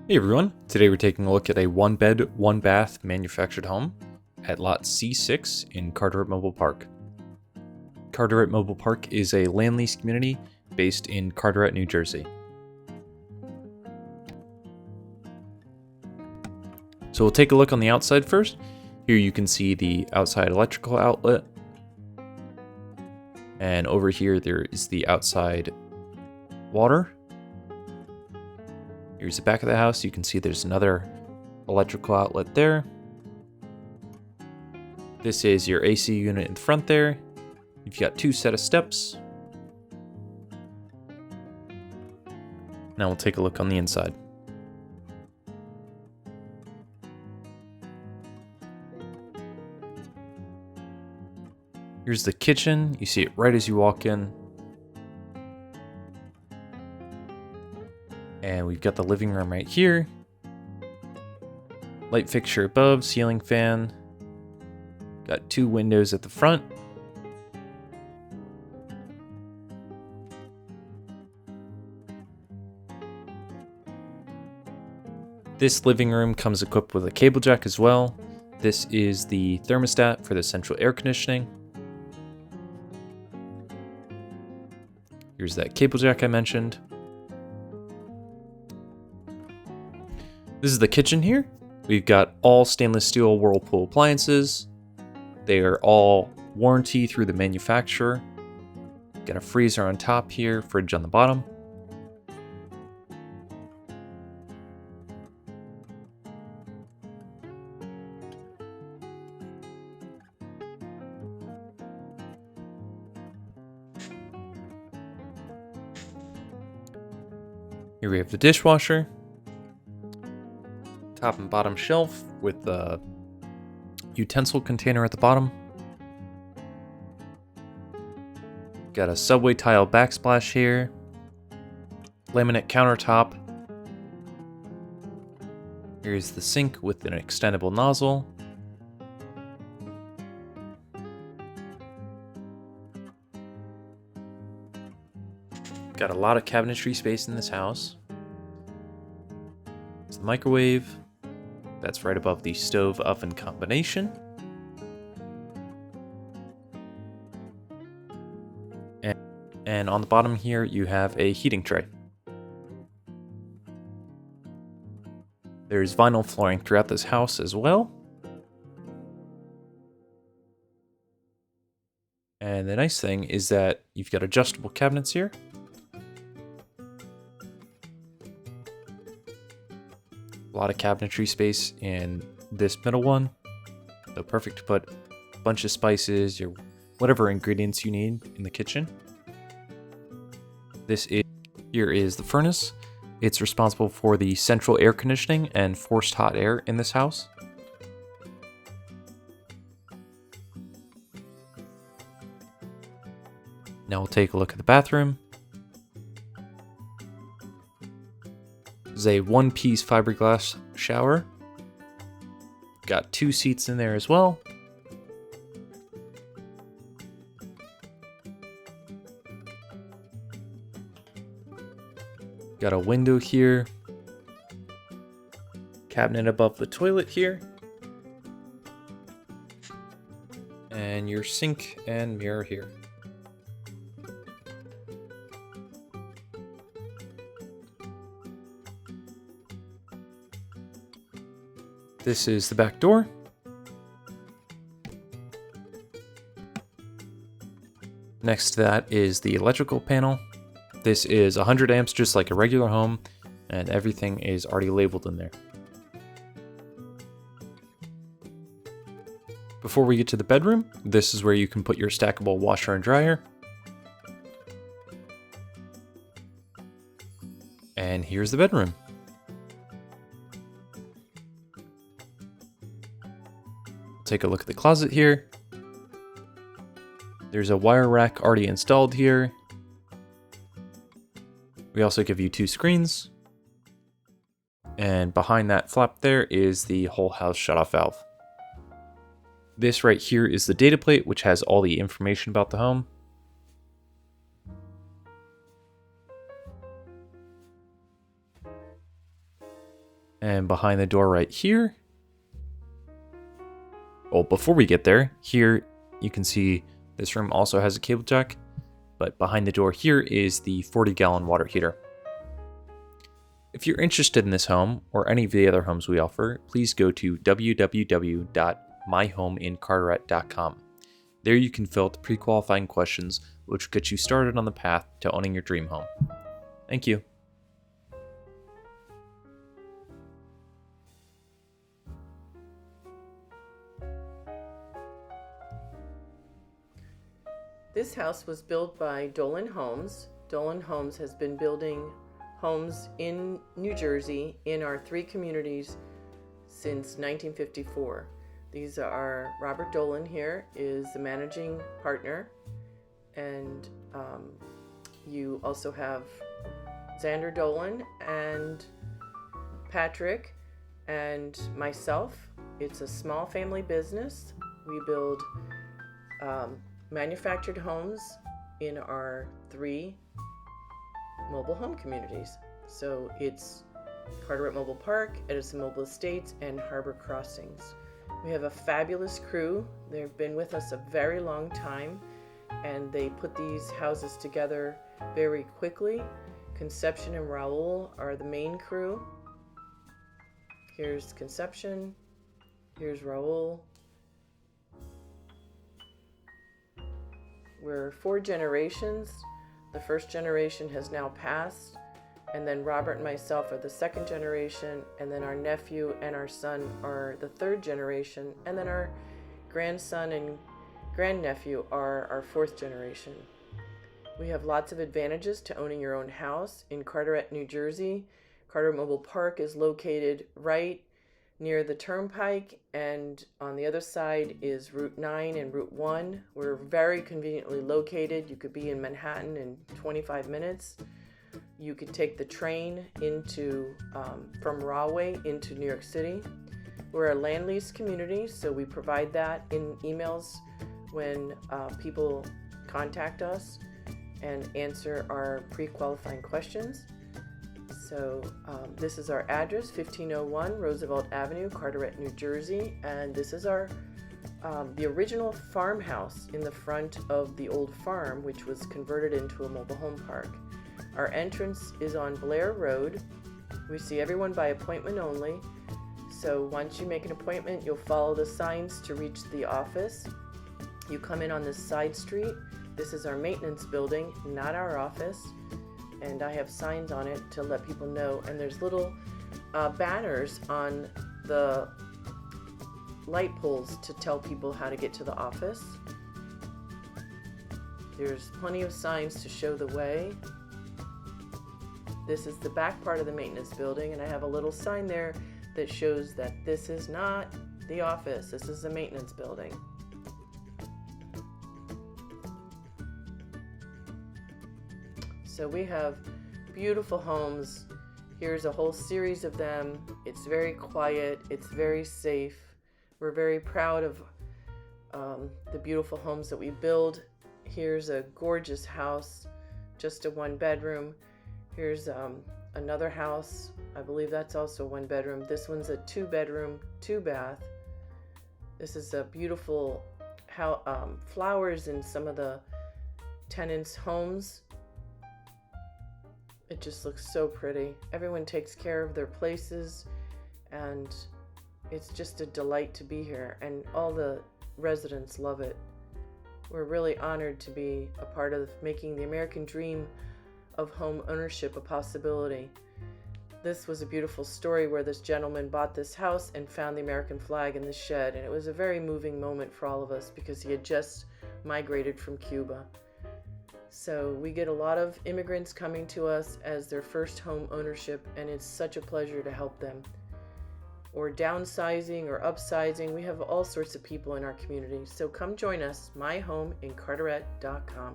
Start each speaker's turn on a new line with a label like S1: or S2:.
S1: Hey everyone, today we're taking a look at a one bed, one bath manufactured home at lot C-6 in Carteret Mobile Park. Carteret Mobile Park is a land lease community based in Carteret, New Jersey. So we'll take a look on the outside first. Here you can see the outside electrical outlet. And over here there is the outside water. Here's the back of the house. You can see there's another electrical outlet there. This is your AC unit in the front there. You've got two set of steps. Now we'll take a look on the inside. Here's the kitchen. You see it right as you walk in. And we've got the living room right here. Light fixture above, ceiling fan. Got two windows at the front. This living room comes equipped with a cable jack as well. This is the thermostat for the central air conditioning. Here's that cable jack I mentioned. This is the kitchen here. We've got all stainless steel Whirlpool appliances. They are all warranty through the manufacturer. Got a freezer on top here, fridge on the bottom. Here we have the dishwasher. Top and bottom shelf with the utensil container at the bottom. Got a subway tile backsplash here. Laminate countertop. Here's the sink with an extendable nozzle. Got a lot of cabinetry space in this house. It's the microwave. That's right above the stove oven combination. And on the bottom here, you have a heating tray. There's vinyl flooring throughout this house as well. And the nice thing is that you've got adjustable cabinets here. A lot of cabinetry space in this middle one. So perfect to put a bunch of spices, your whatever ingredients you need in the kitchen. Here is the furnace. It's responsible for the central air conditioning and forced hot air in this house. Now we'll take a look at the bathroom. This is a one-piece fiberglass shower. Got two seats in there as well. Got a window here. Cabinet above the toilet here. And your sink and mirror here. This is the back door. Next to that is the electrical panel. This is 100 amps just like a regular home, and everything is already labeled in there. Before we get to the bedroom, this is where you can put your stackable washer and dryer. And here's the bedroom. Take a look at the closet here. There's a wire rack already installed here. We also give you two screens. And behind that flap there is the whole house shutoff valve. This right here is the data plate, which has all the information about the home. And behind the door right here, well, before we get there, here you can see this room also has a cable jack, but behind the door here is the 40-gallon water heater. If you're interested in this home or any of the other homes we offer, please go to www.myhomeincarteret.com. There you can fill out the pre-qualifying questions, which will get you started on the path to owning your dream home. Thank you.
S2: This house was built by Dolan Homes. Dolan Homes has been building homes in New Jersey in our 3 communities since 1954. These are Robert Dolan here is the managing partner, and you also have Xander Dolan and Patrick and myself. It's a small family business. We build manufactured homes in our 3 mobile home communities. So it's Carteret Mobile Park, Edison Mobile Estates, and Harbor Crossings. We have a fabulous crew. They've been with us a very long time, and they put these houses together very quickly. Conception and Raul are the main crew. Here's Conception. Here's Raul. We're 4 generations. The first generation has now passed, and then Robert and myself are the 2nd generation, and then our nephew and our son are the 3rd generation, and then our grandson and grandnephew are our 4th generation. We have lots of advantages to owning your own house in Carteret, New Jersey. Carteret Mobile Park is located right near the Turnpike, and on the other side is Route 9 and Route 1. We're very conveniently located. You could be in Manhattan in 25 minutes. You could take the train into from Rahway into New York City. We're a land lease community, so we provide that in emails when people contact us and answer our pre-qualifying questions. So this is our address, 1501 Roosevelt Avenue, Carteret, New Jersey, and this is our the original farmhouse in the front of the old farm, which was converted into a mobile home park. Our entrance is on Blair Road. We see everyone by appointment only. So once you make an appointment, you'll follow the signs to reach the office. You come in on this side street. This is our maintenance building, not our office. And I have signs on it to let people know. And there's little banners on the light poles to tell people how to get to the office. There's plenty of signs to show the way. This is the back part of the maintenance building, and I have a little sign there that shows that this is not the office, this is the maintenance building. So we have beautiful homes. Here's a whole series of them. It's very quiet, it's very safe. We're very proud of the beautiful homes that we build. Here's a gorgeous house, just a 1-bedroom. Here's another house. I believe that's also a 1-bedroom. This one's a 2-bedroom, 2-bath. This is a beautiful flowers in some of the tenants' homes. It just looks so pretty. Everyone takes care of their places, and it's just a delight to be here, and all the residents love it. We're really honored to be a part of making the American dream of home ownership a possibility. This was a beautiful story where this gentleman bought this house and found the American flag in the shed, and it was a very moving moment for all of us because he had just migrated from Cuba. So we get a lot of immigrants coming to us as their first home ownership, and it's such a pleasure to help them. Or downsizing or upsizing. We have all sorts of people in our community. So come join us, myhomeincarteret.com.